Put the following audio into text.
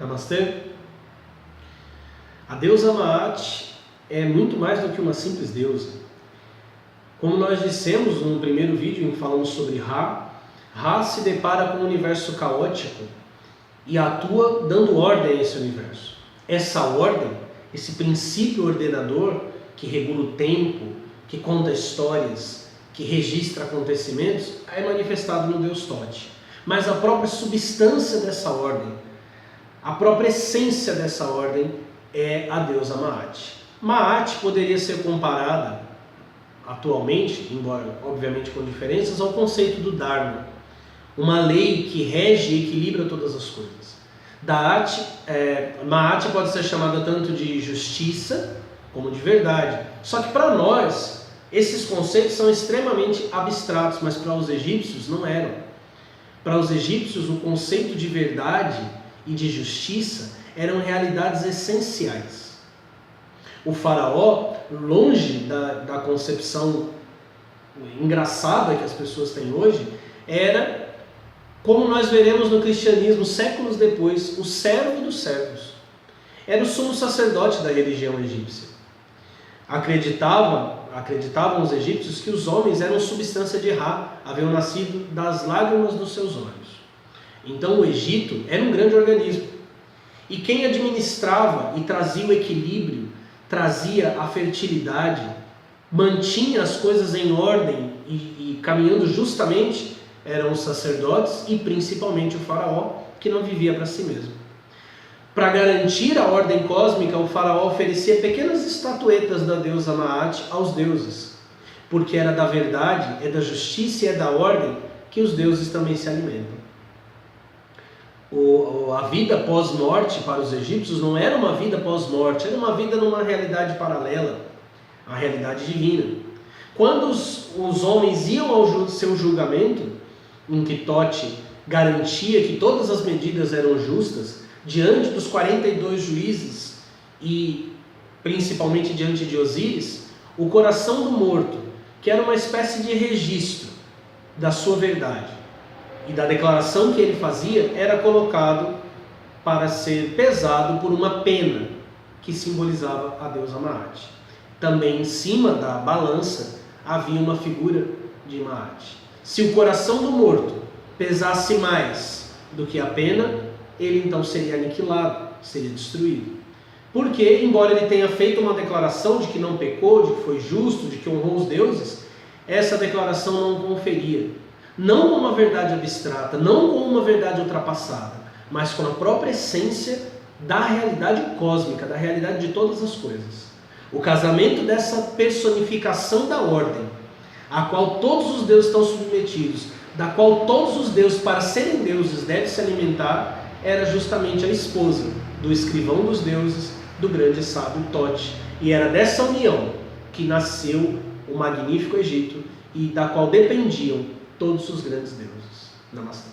Namastê. A deusa Maat é muito mais do que uma simples deusa. Como nós dissemos no primeiro vídeo em que falamos sobre Ra, Ra se depara com um universo caótico e atua dando ordem a esse universo. Essa ordem, esse princípio ordenador que regula o tempo, que conta histórias, que registra acontecimentos, é manifestado no Deus Tote. Mas a própria substância dessa ordem, a própria essência dessa ordem é a deusa Maat. Maat poderia ser comparada atualmente, embora obviamente com diferenças, ao conceito do Dharma, uma lei que rege e equilibra todas as coisas. Maat pode ser chamada tanto de justiça como de verdade. Só que para nós, esses conceitos são extremamente abstratos, mas para os egípcios não eram. Para os egípcios, o conceito de verdade e de justiça eram realidades essenciais. O faraó, longe da concepção engraçada que as pessoas têm hoje, era, como nós veremos no cristianismo séculos depois, o servo dos servos. Era o sumo sacerdote da religião egípcia. Acreditavam os egípcios que os homens eram substância de Ra, haviam nascido das lágrimas dos seus olhos. Então o Egito era um grande organismo. E quem administrava e trazia o equilíbrio, trazia a fertilidade, mantinha as coisas em ordem e caminhando justamente, eram os sacerdotes e principalmente o faraó, que não vivia para si mesmo. Para garantir a ordem cósmica, o faraó oferecia pequenas estatuetas da deusa Maat aos deuses, porque era da verdade, é da justiça e é da ordem que os deuses também se alimentam. A vida pós-morte para os egípcios não era uma vida pós-morte, era uma vida numa realidade paralela, a realidade divina. Quando os homens iam ao seu julgamento, em que Tote garantia que todas as medidas eram justas, diante dos 42 juízes e principalmente diante de Osíris, o coração do morto, que era uma espécie de registro da sua verdade e da declaração que ele fazia, era colocado para ser pesado por uma pena que simbolizava a deusa Maat. Também em cima da balança havia uma figura de Maat. Se o coração do morto pesasse mais do que a pena, ele então seria aniquilado, seria destruído. Porque, embora ele tenha feito uma declaração de que não pecou, de que foi justo, de que honrou os deuses, essa declaração não conferia, não com uma verdade abstrata, não com uma verdade ultrapassada, mas com a própria essência da realidade cósmica, da realidade de todas as coisas. O casamento dessa personificação da ordem, a qual todos os deuses estão submetidos, da qual todos os deuses, para serem deuses, devem se alimentar, era justamente a esposa do escrivão dos deuses, do grande sábio Tote. E era dessa união que nasceu o magnífico Egito e da qual dependiam todos os grandes deuses. Namastê.